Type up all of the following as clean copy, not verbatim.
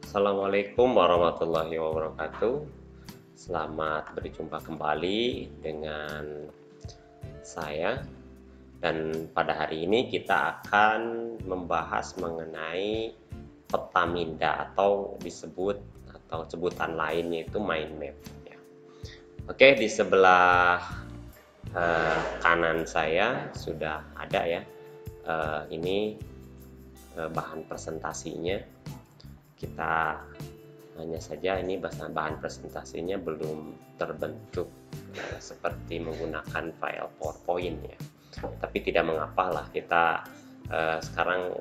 Assalamualaikum warahmatullahi wabarakatuh. Selamat berjumpa kembali dengan saya, dan pada hari ini kita akan membahas mengenai Petaminda atau disebut atau sebutan lainnya itu mind map ya. Oke, di sebelah kanan saya sudah ada ya. Ini bahan presentasinya. Kita hanya saja ini bahan presentasinya belum terbentuk seperti menggunakan file PowerPoint ya. Tapi tidak mengapa lah, kita sekarang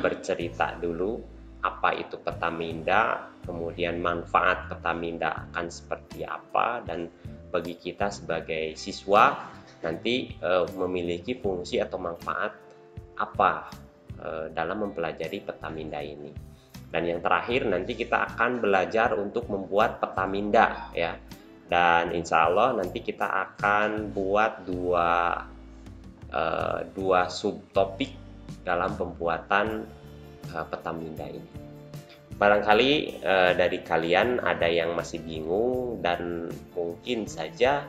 bercerita dulu apa itu Petaminda, kemudian manfaat Petaminda akan seperti apa, dan bagi kita sebagai siswa nanti memiliki fungsi atau manfaat apa dalam mempelajari Petaminda ini. Dan yang terakhir nanti kita akan belajar untuk membuat Petaminda ya. Dan insya Allah nanti kita akan buat dua subtopik dalam pembuatan Petaminda ini. Barangkali dari kalian ada yang masih bingung dan mungkin saja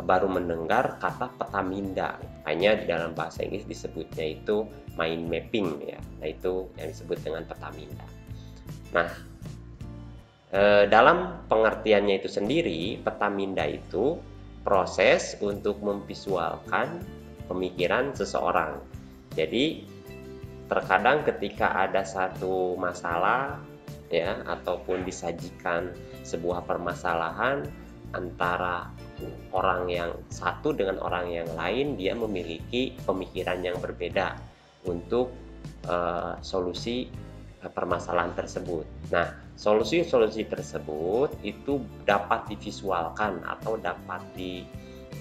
baru mendengar kata Petaminda. Hanya di dalam bahasa Inggris disebutnya itu mind mapping ya. Nah, itu yang disebut dengan Petaminda. Nah, dalam pengertiannya itu sendiri, Petaminda itu proses untuk memvisualkan pemikiran seseorang. Jadi, terkadang ketika ada satu masalah ya, ataupun disajikan sebuah permasalahan antara orang yang satu dengan orang yang lain, dia memiliki pemikiran yang berbeda untuk solusi permasalahan tersebut. Nah, solusi-solusi tersebut itu dapat divisualkan atau dapat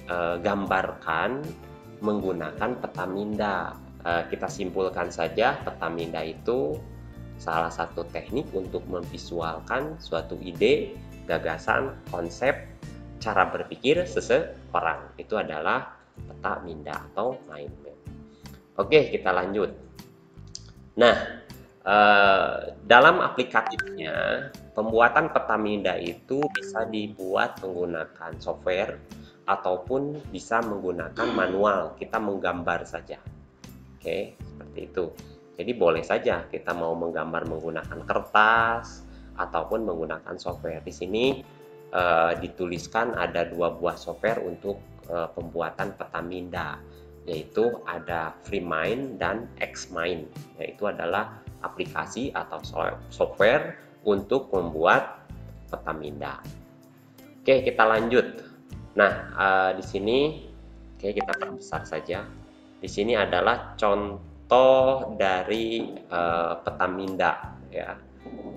digambarkan menggunakan Petaminda. Kita simpulkan saja, Petaminda itu salah satu teknik untuk memvisualkan suatu ide, gagasan, konsep, cara berpikir seseorang. Itu adalah Petaminda atau mind map. Oke, kita lanjut. Nah, dalam aplikatifnya, pembuatan Petaminda itu bisa dibuat menggunakan software ataupun bisa menggunakan manual. Kita menggambar saja. Oke, seperti itu. Jadi boleh saja kita mau menggambar menggunakan kertas ataupun menggunakan software. Di sini dituliskan ada dua buah software untuk pembuatan Petaminda, yaitu ada FreeMind dan Xmind. Yaitu adalah aplikasi atau software untuk membuat Petaminda. Oke, kita lanjut. Nah, di sini kita perbesar saja. Di sini adalah contoh dari Petaminda ya.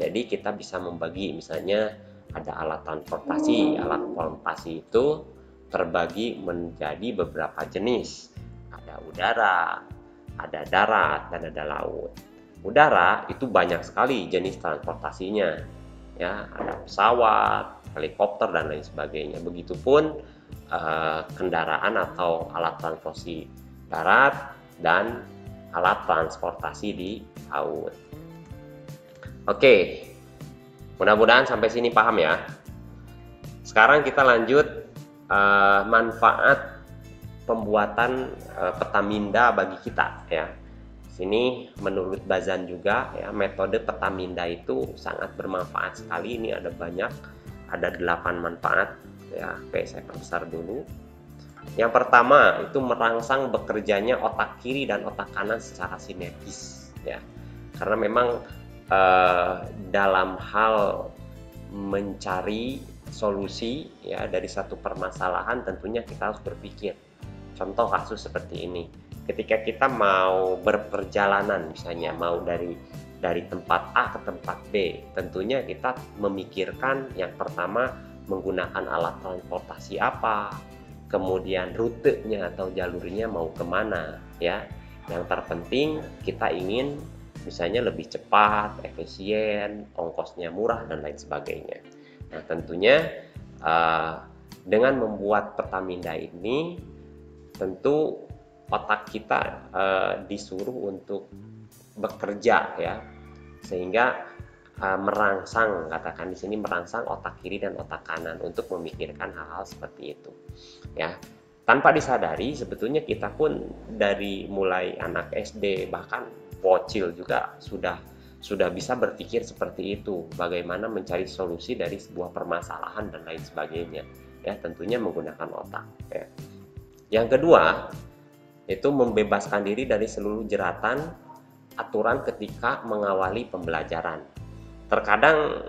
Jadi kita bisa membagi, misalnya ada alat transportasi. Alat transportasi itu terbagi menjadi beberapa jenis. Ada udara, ada darat, dan ada laut. Udara itu banyak sekali jenis transportasinya ya, ada pesawat, helikopter, dan lain sebagainya. Begitupun kendaraan atau alat transportasi darat dan alat transportasi di laut. Oke, mudah-mudahan sampai sini paham ya. Sekarang kita lanjut manfaat pembuatan Petaminda bagi kita ya. Sini menurut Bazan juga ya, metode Petaminda itu sangat bermanfaat sekali. Ini ada banyak, ada 8 manfaat ya. Oke, saya perbesar dulu. Yang pertama itu merangsang bekerjanya otak kiri dan otak kanan secara sinergis ya. Karena memang dalam hal mencari solusi ya dari satu permasalahan, tentunya kita harus berpikir. Contoh kasus seperti ini. Ketika kita mau berperjalanan, misalnya mau dari tempat A ke tempat B, tentunya kita memikirkan yang pertama menggunakan alat transportasi apa, kemudian rutenya atau jalurnya mau kemana ya. Yang terpenting kita ingin misalnya lebih cepat, efisien, ongkosnya murah, dan lain sebagainya. Nah, tentunya dengan membuat Petaminda ini, tentu otak kita disuruh untuk bekerja ya, sehingga merangsang, katakan di sini merangsang otak kiri dan otak kanan untuk memikirkan hal-hal seperti itu ya. Tanpa disadari sebetulnya kita pun dari mulai anak SD bahkan bocil juga sudah bisa berpikir seperti itu, bagaimana mencari solusi dari sebuah permasalahan dan lain sebagainya ya, tentunya menggunakan otak ya. Yang kedua itu membebaskan diri dari seluruh jeratan aturan ketika mengawali pembelajaran. Terkadang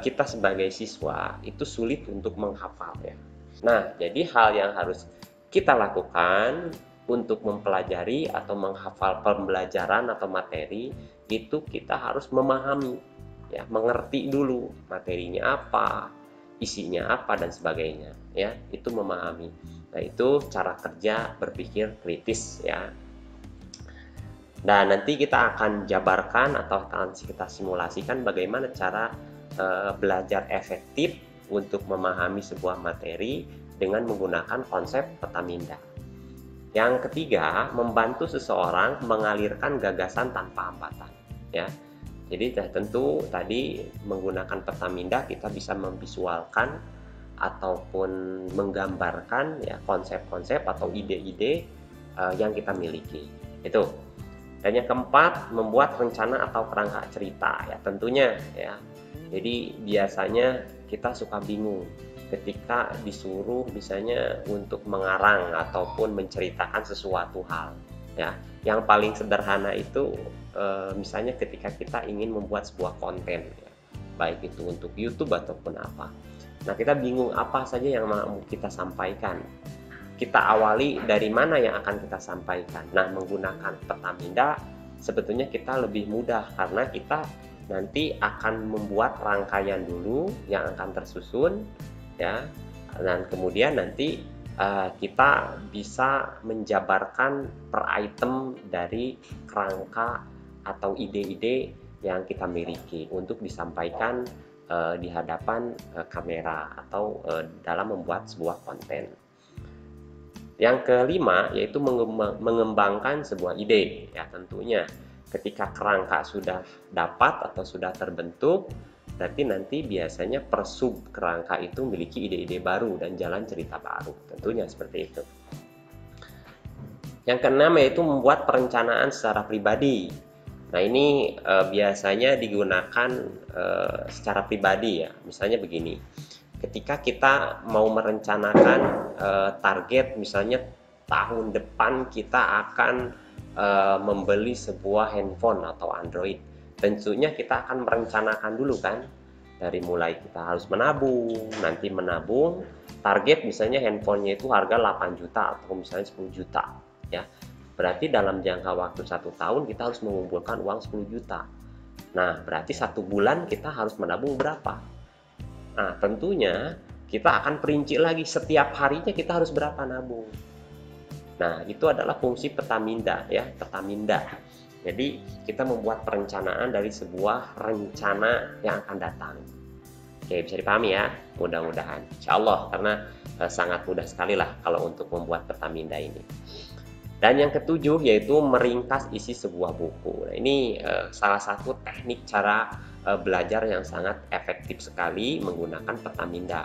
kita sebagai siswa itu sulit untuk menghafal ya. Nah, jadi hal yang harus kita lakukan untuk mempelajari atau menghafal pembelajaran atau materi itu kita harus memahami ya, mengerti dulu materinya apa, isinya apa dan sebagainya ya, itu memahami. Nah, itu cara kerja berpikir kritis ya. Dan nanti kita akan jabarkan atau akan kita simulasikan bagaimana cara belajar efektif untuk memahami sebuah materi dengan menggunakan konsep peta minda. Yang ketiga, membantu seseorang mengalirkan gagasan tanpa hambatan ya. Jadi tentu tadi menggunakan peta minda kita bisa memvisualkan ataupun menggambarkan ya konsep-konsep atau ide-ide yang kita miliki. Itu. Dan yang keempat, membuat rencana atau kerangka cerita ya tentunya ya. Jadi biasanya kita suka bingung ketika disuruh misalnya untuk mengarang ataupun menceritakan sesuatu hal ya. Yang paling sederhana itu misalnya ketika kita ingin membuat sebuah konten ya, baik itu untuk YouTube ataupun apa. Nah, kita bingung apa saja yang mau kita sampaikan. Kita awali dari mana yang akan kita sampaikan. Nah, menggunakan peta minda sebetulnya kita lebih mudah karena kita nanti akan membuat rangkaian dulu yang akan tersusun ya, dan kemudian nanti kita bisa menjabarkan per item dari kerangka atau ide-ide yang kita miliki untuk disampaikan di hadapan kamera atau dalam membuat sebuah konten. Yang kelima yaitu mengembangkan sebuah ide ya, tentunya ketika kerangka sudah dapat atau sudah terbentuk, berarti nanti biasanya per sub kerangka itu memiliki ide-ide baru dan jalan cerita baru, tentunya seperti itu. Yang keenam yaitu membuat perencanaan secara pribadi. Nah, ini biasanya digunakan secara pribadi ya. Misalnya begini, ketika kita mau merencanakan target, misalnya tahun depan kita akan membeli sebuah handphone atau Android, tentunya kita akan merencanakan dulu kan, dari mulai kita harus menabung, nanti menabung, target misalnya handphonenya itu harga 8 juta atau misalnya 10 juta ya. Berarti dalam jangka waktu 1 tahun kita harus mengumpulkan uang 10 juta. Nah, berarti 1 bulan kita harus menabung berapa? Nah, tentunya kita akan perinci lagi setiap harinya kita harus berapa nabung. Nah, itu adalah fungsi peta minda ya, peta minda. Jadi kita membuat perencanaan dari sebuah rencana yang akan datang. Oke, bisa dipahami ya, mudah-mudahan. Insya Allah, karena sangat mudah sekali lah kalau untuk membuat peta minda ini. Dan yang ketujuh yaitu meringkas isi sebuah buku. Nah, ini salah satu teknik cara belajar yang sangat efektif sekali menggunakan peta minda.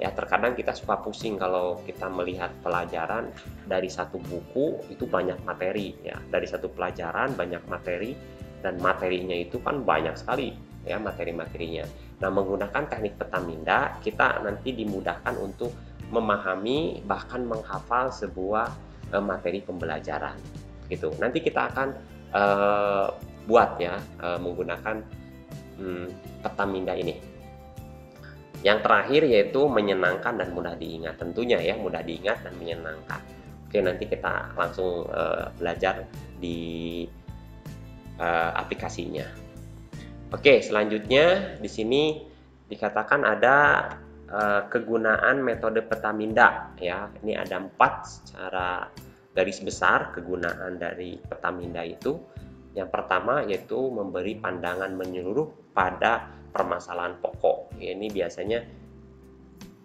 Ya, terkadang kita suka pusing kalau kita melihat pelajaran dari satu buku itu banyak materi ya, dari satu pelajaran banyak materi dan materinya itu kan banyak sekali ya materi-materinya. Nah, menggunakan teknik peta minda kita nanti dimudahkan untuk memahami bahkan menghafal sebuah materi pembelajaran gitu. Nanti kita akan buat ya menggunakan peta minda ini. Yang terakhir yaitu menyenangkan dan mudah diingat, tentunya ya, mudah diingat dan menyenangkan. Oke, nanti kita langsung belajar di aplikasinya. Oke, selanjutnya di sini dikatakan ada kegunaan metode peta minda ya. Ini ada 4 secara garis besar kegunaan dari peta minda itu. Yang pertama yaitu memberi pandangan menyeluruh pada permasalahan pokok. Ini biasanya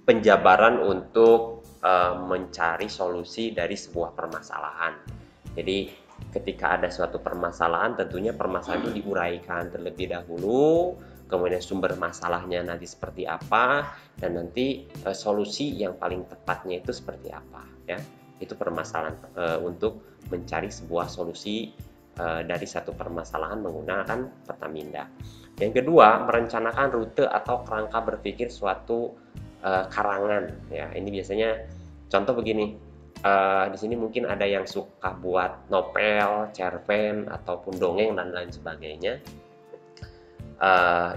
penjabaran untuk mencari solusi dari sebuah permasalahan. Jadi ketika ada suatu permasalahan, tentunya permasalahan itu diuraikan terlebih dahulu, kemudian sumber masalahnya nanti seperti apa, dan nanti solusi yang paling tepatnya itu seperti apa ya. Itu permasalahan untuk mencari sebuah solusi dari satu permasalahan menggunakan peta minda. Yang kedua, merencanakan rute atau kerangka berpikir suatu karangan ya. Ini biasanya contoh begini. Di sini mungkin ada yang suka buat novel, cerpen, ataupun dongeng dan lain sebagainya.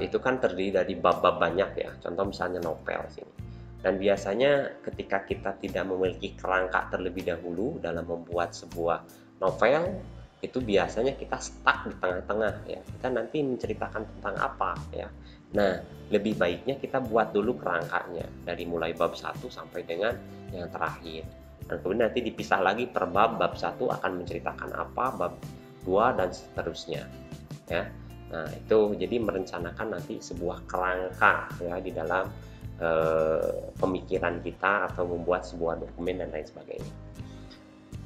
Itu kan terdiri dari bab-bab banyak ya. Contoh misalnya novel sini. Dan biasanya ketika kita tidak memiliki kerangka terlebih dahulu dalam membuat sebuah novel, itu biasanya kita stuck di tengah-tengah ya. Kita nanti menceritakan tentang apa ya. Nah, lebih baiknya kita buat dulu kerangkanya dari mulai bab 1 sampai dengan yang terakhir. Dan kemudian nanti dipisah lagi per bab 1 akan menceritakan apa, bab 2 dan seterusnya ya. Nah, itu jadi merencanakan nanti sebuah kerangka ya di dalam pemikiran kita atau membuat sebuah dokumen dan lain sebagainya.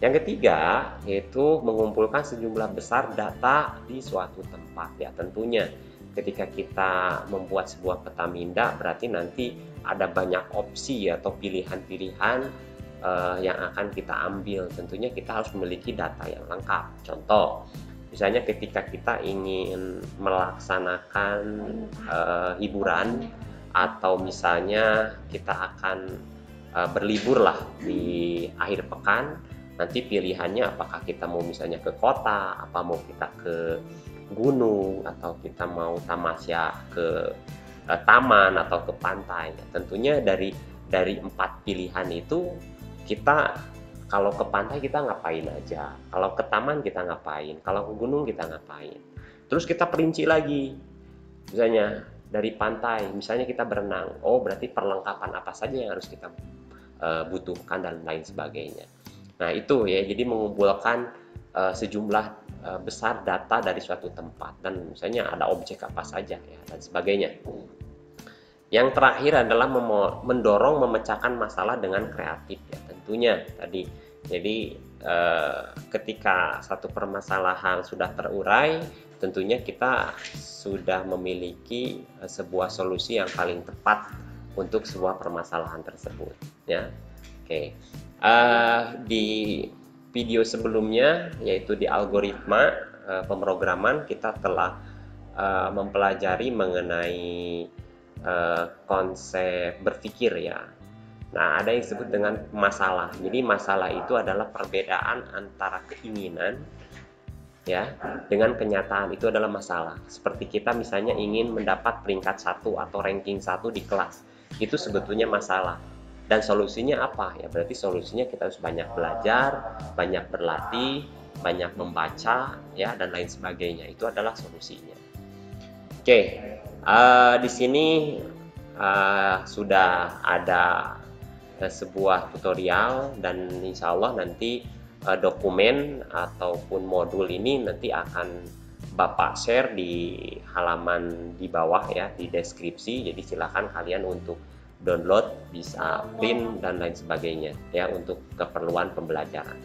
Yang ketiga yaitu mengumpulkan sejumlah besar data di suatu tempat ya. Tentunya ketika kita membuat sebuah peta minda berarti nanti ada banyak opsi atau pilihan-pilihan yang akan kita ambil. Tentunya kita harus memiliki data yang lengkap. Contoh, misalnya ketika kita ingin melaksanakan hiburan atau misalnya kita akan berlibur lah di akhir pekan, nanti pilihannya apakah kita mau misalnya ke kota, apa mau kita ke gunung, atau kita mau tamasya ke taman atau ke pantai. Tentunya dari 4 pilihan itu kita kalau ke pantai kita ngapain aja, kalau ke taman kita ngapain, kalau ke gunung kita ngapain. Terus kita perinci lagi, misalnya dari pantai, misalnya kita berenang, oh berarti perlengkapan apa saja yang harus kita butuhkan dan lain sebagainya. Nah itu ya, jadi mengumpulkan sejumlah besar data dari suatu tempat dan misalnya ada objek apa saja ya dan sebagainya. Yang terakhir adalah mendorong memecahkan masalah dengan kreatif ya, tentunya tadi. Jadi ketika satu permasalahan sudah terurai, tentunya kita sudah memiliki sebuah solusi yang paling tepat untuk sebuah permasalahan tersebut ya. Oke. Di video sebelumnya yaitu di algoritma pemrograman kita telah mempelajari mengenai konsep berpikir ya. Nah, ada yang disebut dengan masalah. Jadi masalah itu adalah perbedaan antara keinginan ya dengan kenyataan, itu adalah masalah. Seperti kita misalnya ingin mendapat peringkat 1 atau ranking 1 di kelas. Itu sebetulnya masalah. Dan solusinya apa? Ya berarti solusinya kita harus banyak belajar, banyak berlatih, banyak membaca ya dan lain sebagainya. Itu adalah solusinya. Oke. Di sini sudah ada sebuah tutorial dan insya Allah nanti dokumen ataupun modul ini nanti akan Bapak share di halaman di bawah ya, di deskripsi. Jadi silakan kalian untuk download, bisa print dan lain sebagainya ya untuk keperluan pembelajaran.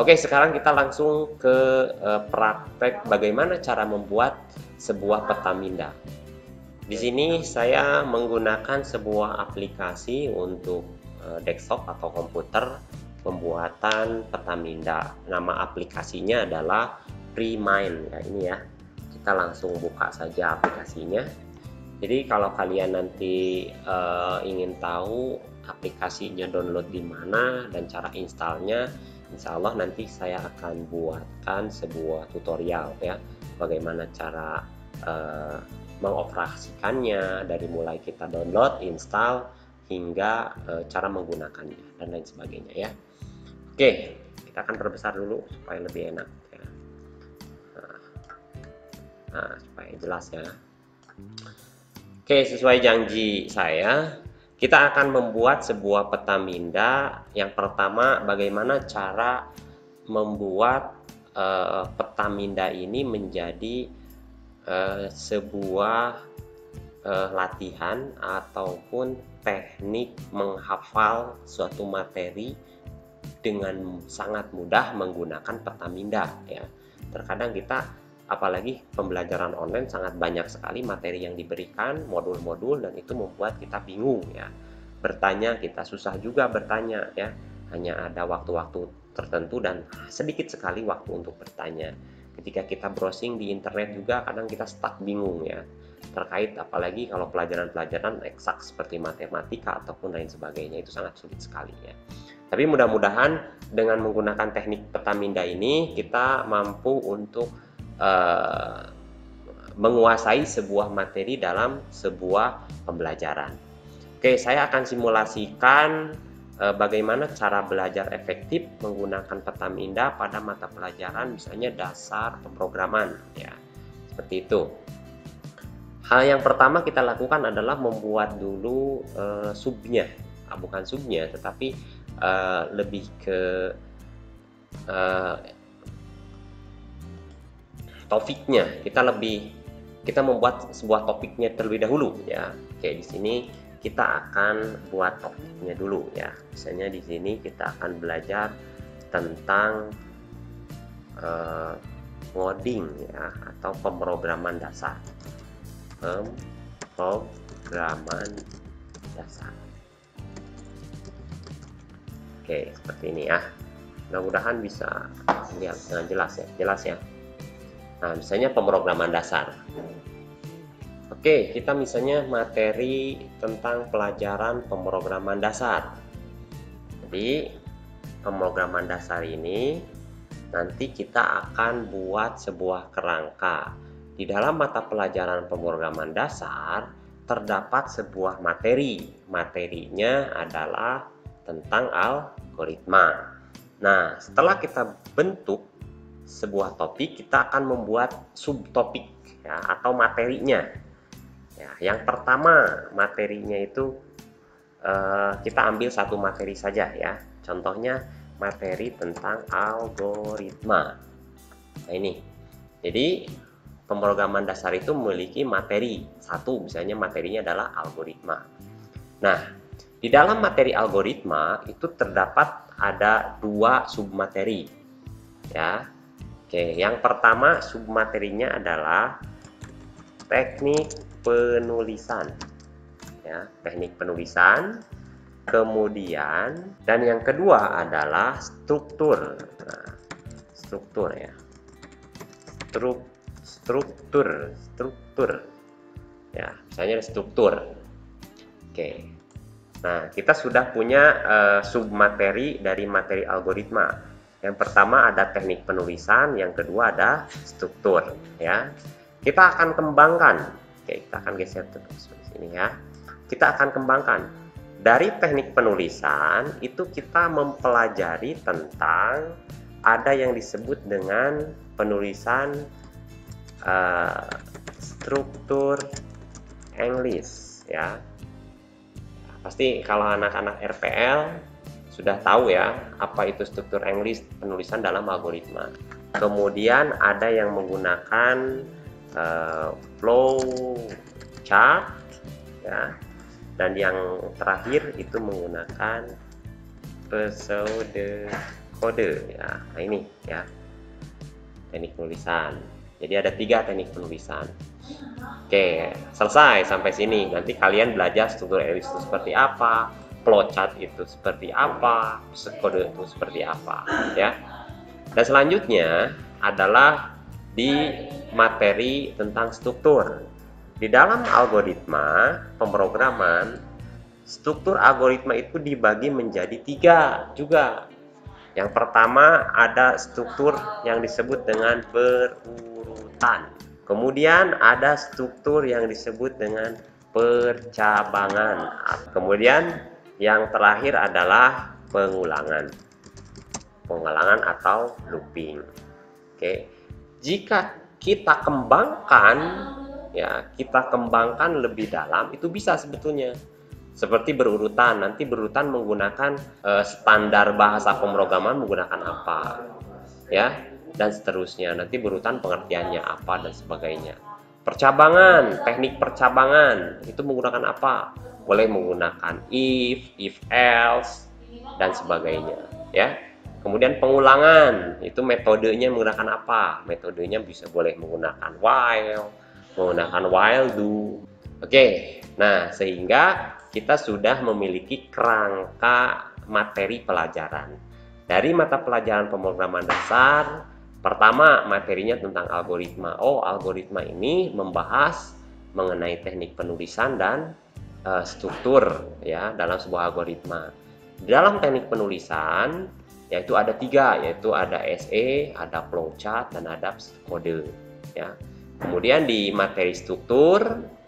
Oke, sekarang kita langsung ke praktek bagaimana cara membuat sebuah peta minda. Di sini saya menggunakan sebuah aplikasi untuk desktop atau komputer pembuatan peta minda. Nama aplikasinya adalah Premind ya, ini ya. Kita langsung buka saja aplikasinya. Jadi kalau kalian nanti ingin tahu aplikasinya download di mana dan cara installnya, insya Allah nanti saya akan buatkan sebuah tutorial ya, bagaimana cara mengoperasikannya dari mulai kita download, install hingga cara menggunakannya dan lain sebagainya ya. Oke, kita akan perbesar dulu supaya lebih enak ya. Nah, supaya jelas ya. Oke, sesuai janji saya, kita akan membuat sebuah peta minda. Yang pertama, bagaimana cara membuat peta minda ini menjadi sebuah latihan ataupun teknik menghafal suatu materi dengan sangat mudah menggunakan peta minda ya. Terkadang kita apalagi pembelajaran online sangat banyak sekali materi yang diberikan, modul-modul, dan itu membuat kita bingung ya. Bertanya kita susah juga bertanya ya. Hanya ada waktu-waktu tertentu dan sedikit sekali waktu untuk bertanya. Ketika kita browsing di internet juga kadang kita stuck bingung ya. Terkait apalagi kalau pelajaran-pelajaran eksak seperti matematika ataupun lain sebagainya, itu sangat sulit sekali ya. Tapi mudah-mudahan dengan menggunakan teknik peta minda ini kita mampu untuk menguasai sebuah materi dalam sebuah pembelajaran. Oke, saya akan simulasikan bagaimana cara belajar efektif menggunakan peta minda pada mata pelajaran misalnya dasar pemrograman ya. Seperti itu. Hal yang pertama kita lakukan adalah membuat dulu subnya. Bukan subnya tetapi lebih ke topiknya. Kita membuat sebuah topiknya terlebih dahulu ya. Oke, di sini kita akan buat topiknya dulu ya. Misalnya di sini kita akan belajar tentang ngoding ya, atau pemrograman dasar. Pemrograman dasar. Oke, seperti ini ya. Mudah-mudahan bisa lihat dengan jelas ya. Nah, misalnya pemrograman dasar. Oke, kita misalnya materi tentang pelajaran pemrograman dasar. Jadi, pemrograman dasar ini nanti kita akan buat sebuah kerangka. Di dalam mata pelajaran pemrograman dasar terdapat sebuah materi. Materinya adalah tentang algoritma. Nah, setelah kita bentuk sebuah topik, kita akan membuat subtopik ya, atau materinya. Ya, yang pertama materinya itu kita ambil satu materi saja ya. Contohnya materi tentang algoritma. Nah ini. Jadi pemrograman dasar itu memiliki materi satu, misalnya materinya adalah algoritma. Nah, di dalam materi algoritma itu terdapat ada dua submateri ya. Oke, yang pertama submaterinya adalah teknik penulisan ya, teknik penulisan. Kemudian dan yang kedua adalah struktur. Nah, struktur ya. Struktur ya, misalnya struktur. Oke. Nah, kita sudah punya submateri dari materi algoritma. Yang pertama ada teknik penulisan, yang kedua ada struktur ya. Kita akan kembangkan. Oke, kita akan geser terus di sini ya. Kita akan kembangkan. Dari teknik penulisan itu kita mempelajari tentang ada yang disebut dengan penulisan struktur English ya. Pasti kalau anak-anak RPL sudah tahu ya apa itu struktur English, penulisan dalam algoritma. Kemudian ada yang menggunakan flow chart ya, dan yang terakhir itu menggunakan pseudocode ya. Nah ini ya teknik penulisan. Jadi ada 3 teknik penulisan. Oke, selesai sampai sini. Nanti kalian belajar struktur English itu seperti apa, flowchart itu seperti apa, pseudocode itu seperti apa ya. Dan selanjutnya adalah di materi tentang struktur. Di dalam algoritma pemrograman, struktur algoritma itu dibagi menjadi 3 juga. Yang pertama ada struktur yang disebut dengan berurutan. Kemudian ada struktur yang disebut dengan percabangan. Kemudian yang terakhir adalah pengulangan. Pengulangan atau looping. Oke. Jika kita kembangkan ya, kita kembangkan lebih dalam, itu bisa sebetulnya. Seperti berurutan, nanti berurutan menggunakan standar bahasa pemrograman menggunakan apa ya, dan seterusnya. Nanti berurutan pengertiannya apa dan sebagainya. Percabangan, teknik percabangan itu menggunakan apa? Boleh menggunakan if else dan sebagainya ya. Kemudian pengulangan, itu metodenya menggunakan apa? Metodenya bisa boleh menggunakan while, menggunakan while do. Oke, nah sehingga kita sudah memiliki kerangka materi pelajaran. Dari mata pelajaran pemrograman dasar, pertama materinya tentang algoritma. Oh, algoritma ini membahas mengenai teknik penulisan dan struktur ya dalam sebuah algoritma. Dalam teknik penulisan yaitu ada 3, yaitu ada SE, ada flowchart, dan ada kode ya. Kemudian di materi struktur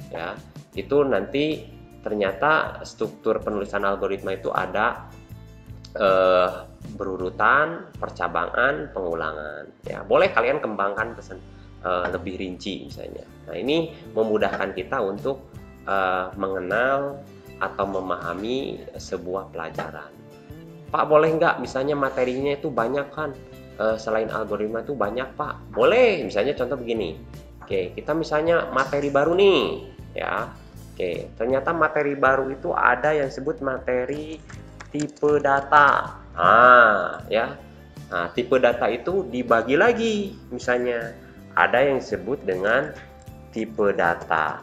ya, itu nanti ternyata struktur penulisan algoritma itu ada berurutan, percabangan, pengulangan ya. Boleh kalian kembangkan lebih rinci misalnya. Nah, ini memudahkan kita untuk mengenal atau memahami sebuah pelajaran. Pak, boleh nggak misalnya materinya itu banyak kan, selain algoritma itu banyak Pak? Boleh, misalnya contoh begini. Oke, kita misalnya materi baru nih ya. Oke, ternyata materi baru itu ada yang disebut materi tipe data. Ya. Nah, tipe data itu dibagi lagi. Misalnya ada yang disebut dengan tipe data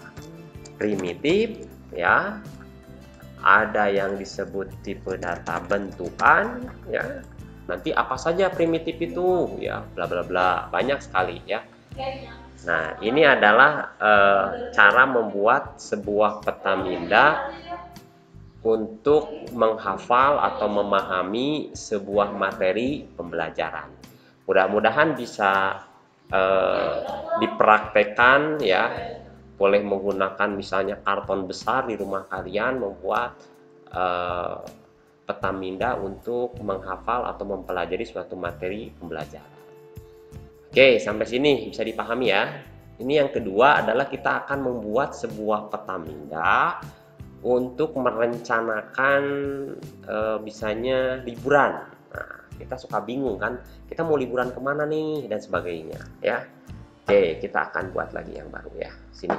primitif ya. Ada yang disebut tipe data bentukan ya. Nanti apa saja primitif itu ya, bla bla bla, banyak sekali ya. Nah, ini adalah cara membuat sebuah peta minda untuk menghafal atau memahami sebuah materi pembelajaran. Mudah-mudahan bisa dipraktekkan ya. Boleh menggunakan misalnya karton besar di rumah kalian, membuat peta minda untuk menghafal atau mempelajari suatu materi pembelajaran. Oke, sampai sini bisa dipahami ya. Ini yang kedua adalah kita akan membuat sebuah peta minda untuk merencanakan misalnya liburan. Nah, kita suka bingung kan, kita mau liburan kemana nih dan sebagainya ya. Oke, kita akan buat lagi yang baru ya, sini.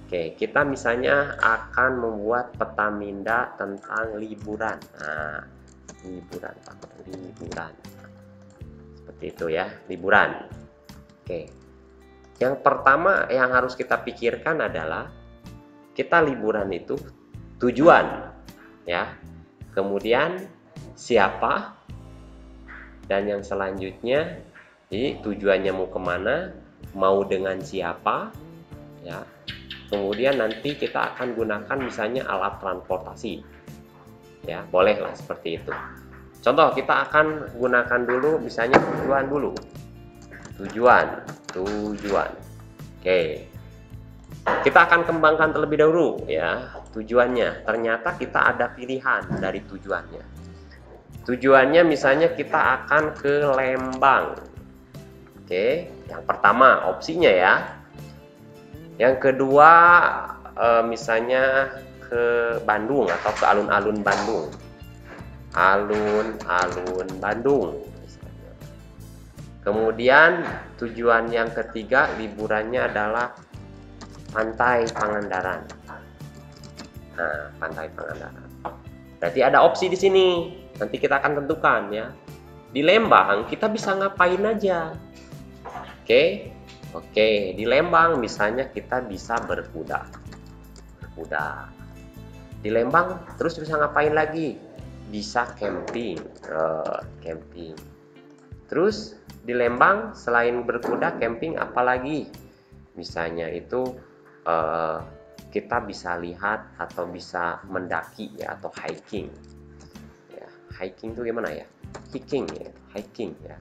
Oke, kita misalnya akan membuat peta minda tentang liburan. Nah, liburan, liburan. Seperti itu ya, liburan. Oke. Yang pertama yang harus kita pikirkan adalah kita liburan itu tujuan ya. Kemudian siapa, dan yang selanjutnya jadi tujuannya mau kemana, mau dengan siapa ya. Kemudian nanti kita akan gunakan misalnya alat transportasi ya, bolehlah seperti itu. Contoh, kita akan gunakan dulu misalnya tujuan dulu. Tujuan. Oke. Kita akan kembangkan terlebih dahulu ya tujuannya. Ternyata kita ada pilihan dari tujuannya. Tujuannya misalnya kita akan ke Lembang. Oke, yang pertama opsinya ya. Yang kedua misalnya ke Bandung atau ke alun-alun Bandung. Alun-alun Bandung misalnya. Kemudian tujuan yang ketiga liburannya adalah Pantai Pangandaran. Nah, Pantai Pangandaran. Berarti ada opsi di sini. Nanti kita akan tentukan ya. Di Lembang kita bisa ngapain aja. Oke, di Lembang misalnya kita bisa berkuda. Di Lembang terus bisa ngapain lagi? Bisa camping. Camping. Terus di Lembang selain berkuda, camping apalagi? Misalnya itu kita bisa lihat atau bisa mendaki ya, atau hiking. Ya, hiking itu gimana ya? Hiking ya.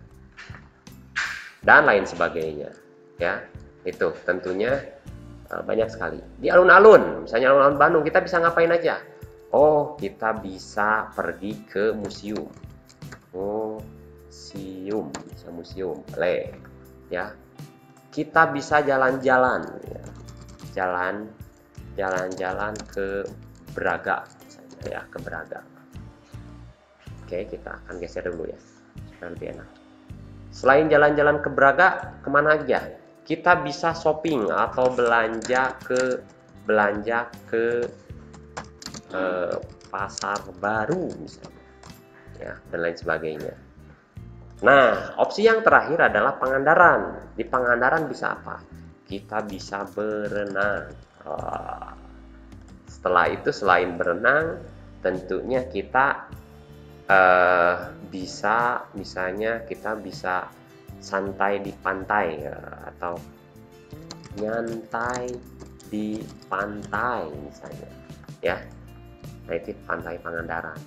Dan lain sebagainya ya. Itu tentunya banyak sekali. Di alun-alun, misalnya alun-alun Bandung, kita bisa ngapain aja? Oh, kita bisa pergi ke museum. Museum boleh ya. Kita bisa jalan-jalan ya. Jalan-jalan ke Braga misalnya ya, ke Braga. Oke, kita akan geser dulu ya supaya lebih enak. Selain jalan-jalan ke Braga, kemana aja? Kita bisa shopping atau belanja ke pasar baru misalnya ya, dan lain sebagainya. Nah, opsi yang terakhir adalah Pangandaran. Di Pangandaran bisa apa? Kita bisa berenang. Setelah itu selain berenang, tentunya kita bisa, misalnya kita bisa santai di pantai atau nyantai di pantai misalnya, ya. Nah, itu pantai Pangandaran.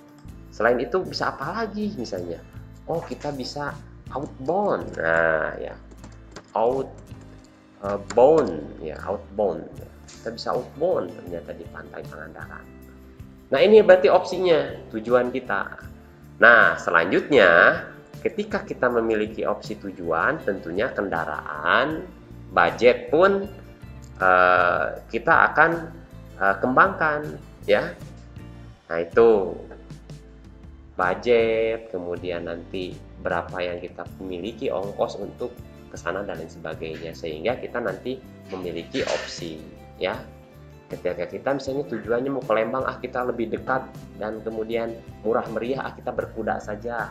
Selain itu bisa apa lagi misalnya? Oh, kita bisa outbound. Nah, ya. Outbound. Kita bisa outbound ternyata di pantai Pangandaran. Nah, ini berarti opsinya, tujuan kita. Nah, selanjutnya ketika kita memiliki opsi tujuan, tentunya kendaraan, budget pun kita akan kembangkan, ya. Nah, itu budget, kemudian nanti berapa yang kita miliki ongkos untuk ke sana dan lain sebagainya, sehingga kita nanti memiliki opsi, ya. Ketika kita misalnya tujuannya mau ke Lembang, kita lebih dekat dan kemudian murah meriah, kita berkuda saja.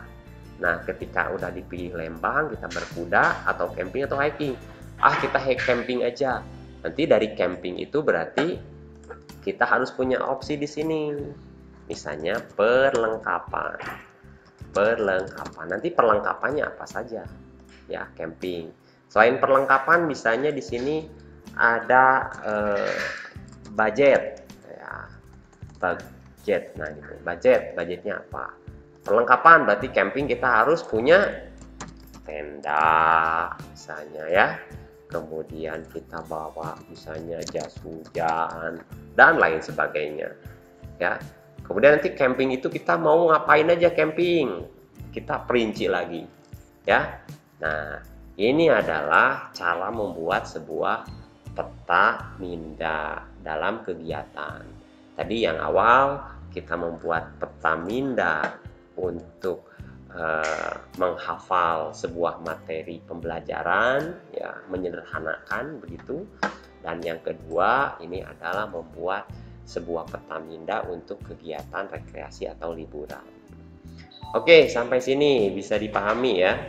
Nah, ketika udah dipilih Lembang, kita berkuda atau camping atau hiking, kita camping aja. Nanti dari camping itu berarti kita harus punya opsi di sini. Misalnya perlengkapan. Nanti perlengkapannya apa saja? Ya, camping. Selain perlengkapan, misalnya di sini ada budget, ya. Budget. Nah, gitu. Budgetnya apa? Perlengkapan berarti camping kita harus punya tenda misalnya, ya. Kemudian kita bawa misalnya jas hujan dan lain sebagainya, ya. Kemudian nanti camping itu kita mau ngapain aja camping, kita perinci lagi, ya. Nah, ini adalah cara membuat sebuah peta minda dalam kegiatan. Tadi yang awal kita membuat peta minda untuk menghafal sebuah materi pembelajaran, ya, menyederhanakan begitu. Dan yang kedua ini adalah membuat sebuah peta minda untuk kegiatan rekreasi atau liburan. Oke, sampai sini bisa dipahami ya.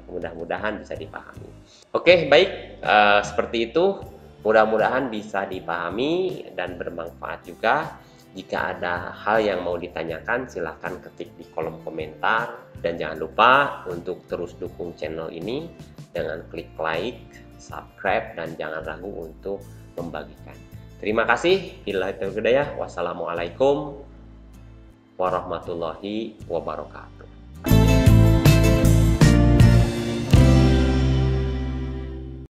Mudah-mudahan bisa dipahami. Oke, baik, seperti itu. Mudah-mudahan bisa dipahami dan bermanfaat juga. Jika ada hal yang mau ditanyakan, silahkan ketik di kolom komentar. Dan jangan lupa untuk terus dukung channel ini dengan klik like, subscribe, dan jangan ragu untuk membagikan. Terima kasih. Wassalamualaikum warahmatullahi wabarakatuh.